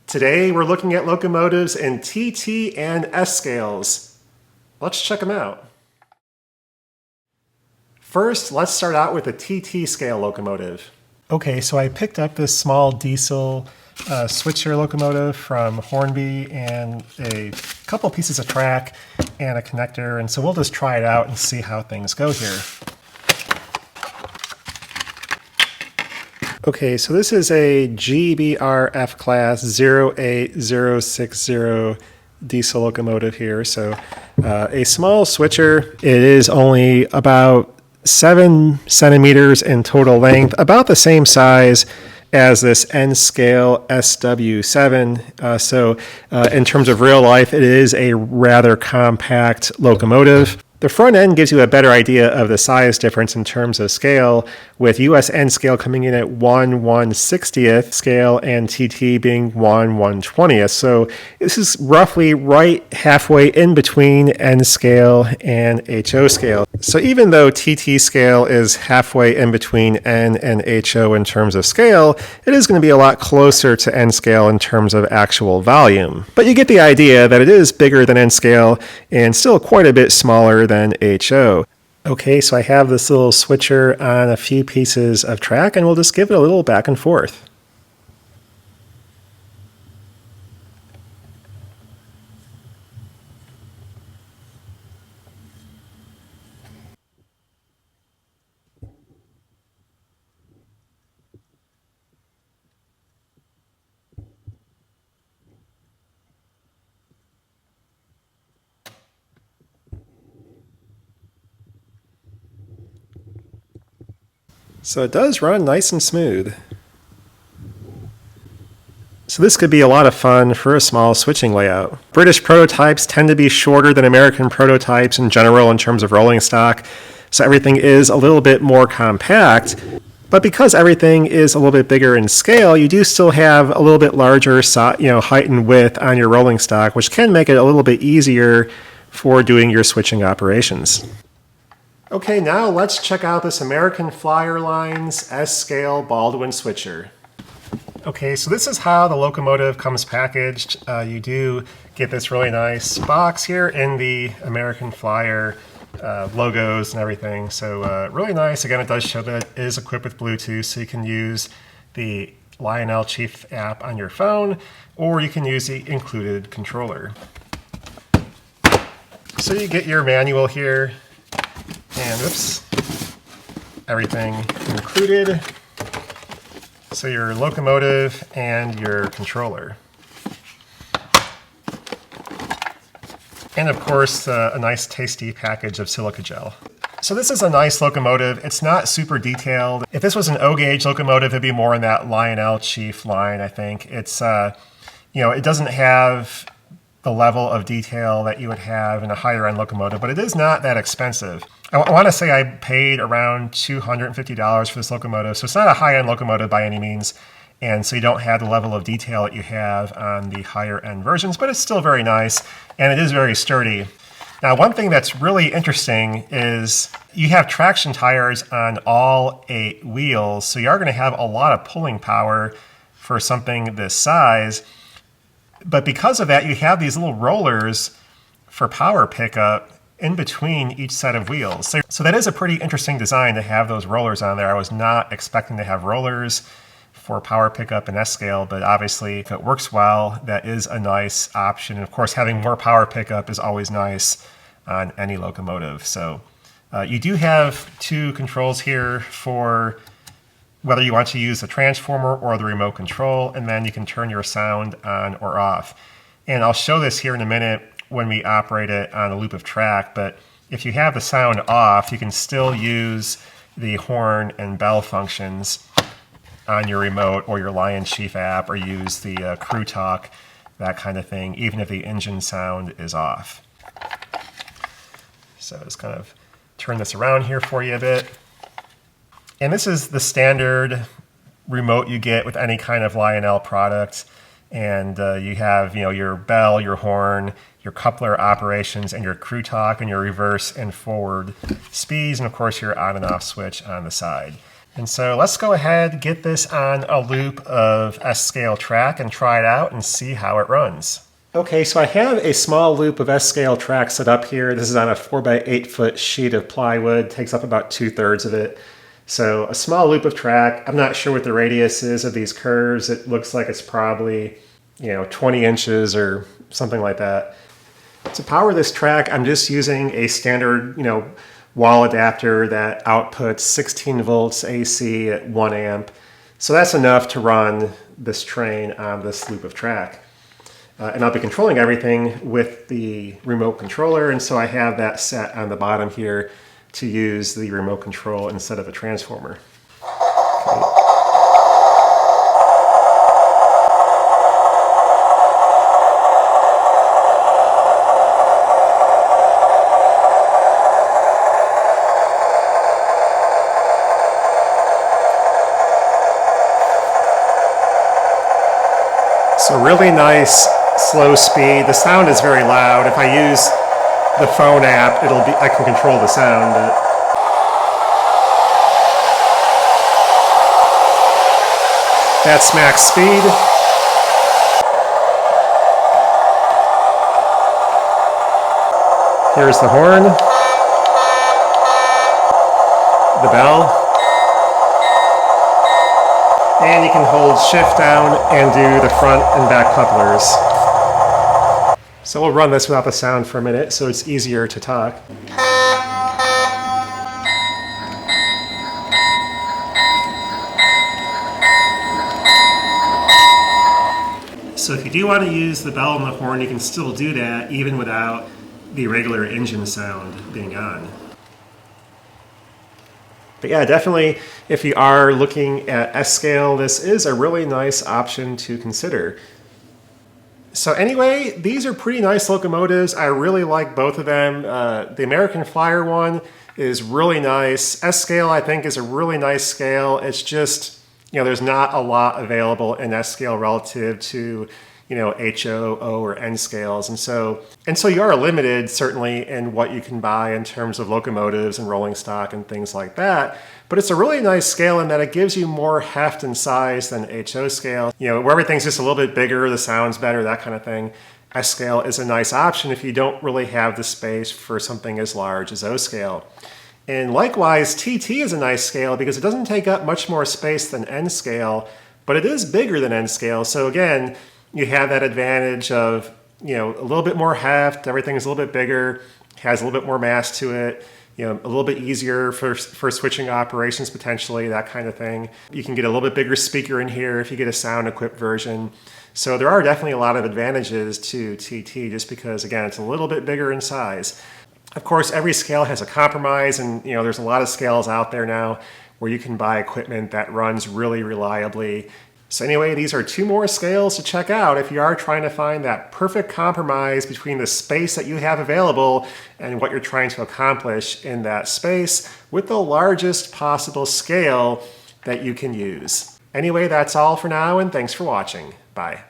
Today we're looking at locomotives in TT and S scales. Let's check them out. First, let's start out with a TT scale locomotive. Okay, so I picked up this small diesel switcher locomotive from Hornby and a couple pieces of track and a connector, and so we'll just try it out and see how things go here. Okay, so this is a GBRF class 08060 diesel locomotive here. So a small switcher. It is only about 7 centimeters in total length, about the same size as this S Scale SW7. So in terms of real life, it is a rather compact locomotive. The front end gives you a better idea of the size difference in terms of scale, with US N scale coming in at 1/160th scale and TT being 1/120th. So this is roughly right halfway in between N scale and HO scale. So even though TT scale is halfway in between N and HO in terms of scale, it is going to be a lot closer to N scale in terms of actual volume. But you get the idea that it is bigger than N scale and still quite a bit smaller than HO. Okay, so I have this little switcher on a few pieces of track, and we'll just give it a little back and forth. So it does run nice and smooth. So this could be a lot of fun for a small switching layout. British prototypes tend to be shorter than American prototypes in general in terms of rolling stock, so everything is a little bit more compact. But because everything is a little bit bigger in scale, you do still have a little bit larger height and width on your rolling stock, which can make it a little bit easier for doing your switching operations. Okay, now let's check out this American Flyer Line's S Scale Baldwin Switcher. Okay, so this is how the locomotive comes packaged. You do get this really nice box here in the American Flyer logos and everything. So really nice. Again, it does show that it is equipped with Bluetooth, so you can use the Lionel Chief app on your phone, or you can use the included controller. So you get your manual here. And oops, everything included. So your locomotive and your controller. And of course, a nice tasty package of silica gel. So this is a nice locomotive. It's not super detailed. If this was an O-gauge locomotive, it'd be more in that Lionel Chief line, I think. It's, it doesn't have the level of detail that you would have in a higher end locomotive, but it is not that expensive. I want to say I paid around $250 for this locomotive, so it's not a high-end locomotive by any means, and so you don't have the level of detail that you have on the higher-end versions, but it's still very nice, and it is very sturdy. Now, one thing that's really interesting is you have traction tires on all 8 wheels, so you are going to have a lot of pulling power for something this size, but because of that, you have these little rollers for power pickup in between each set of wheels. So that is a pretty interesting design to have those rollers on there. I was not expecting to have rollers for power pickup in S scale, but obviously if it works well, that is a nice option. And of course, having more power pickup is always nice on any locomotive. So you do have 2 controls here for whether you want to use the transformer or the remote control, and then you can turn your sound on or off. And I'll show this here in a minute when we operate it on a loop of track, but if you have the sound off, you can still use the horn and bell functions on your remote or your Lion Chief app, or use the crew talk, that kind of thing, even if the engine sound is off. So just kind of turn this around here for you a bit. And this is the standard remote you get with any kind of Lionel product. And you have your bell, your horn, your coupler operations, and your crew talk, and your reverse and forward speeds, and of course your on and off switch on the side. And so let's go ahead, get this on a loop of S Scale track and try it out and see how it runs. Okay, so I have a small loop of S Scale track set up here. This is on a 4x8 foot sheet of plywood, takes up about 2/3 of it. So a small loop of track. I'm not sure what the radius is of these curves. It looks like it's probably, 20 inches or something like that. To power this track, I'm just using a standard, wall adapter that outputs 16 volts AC at 1 amp. So that's enough to run this train on this loop of track. And I'll be controlling everything with the remote controller, and so I have that set on the bottom here to use the remote control instead of a transformer. Okay. So really nice slow speed. The sound is very loud. If I use the phone app, I can control the sound. That's max speed. Here's the horn, the bell, and you can hold shift down and do the front and back couplers. So we'll run this without the sound for a minute so it's easier to talk. So if you do want to use the bell and the horn, you can still do that even without the regular engine sound being on. But yeah, definitely if you are looking at S Scale, this is a really nice option to consider. So anyway, these are pretty nice locomotives. I really like both of them. The American Flyer one is really nice. S Scale, I think, is a really nice scale. It's just, there's not a lot available in S Scale relative to, HO, O, or N scales. And so you are limited, certainly, in what you can buy in terms of locomotives and rolling stock and things like that. But it's a really nice scale in that it gives you more heft and size than HO scale. Where everything's just a little bit bigger, the sound's better, that kind of thing. S scale is a nice option if you don't really have the space for something as large as O scale. And likewise, TT is a nice scale because it doesn't take up much more space than N scale, but it is bigger than N scale. So again, you have that advantage of, a little bit more heft, everything's a little bit bigger, has a little bit more mass to it, a little bit easier for switching operations potentially, that kind of thing. You can get a little bit bigger speaker in here if you get a sound equipped version. So there are definitely a lot of advantages to TT just because, again, it's a little bit bigger in size. Of course, every scale has a compromise, and there's a lot of scales out there now where you can buy equipment that runs really reliably. So anyway, these are two more scales to check out if you are trying to find that perfect compromise between the space that you have available and what you're trying to accomplish in that space with the largest possible scale that you can use. Anyway, that's all for now, and thanks for watching. Bye.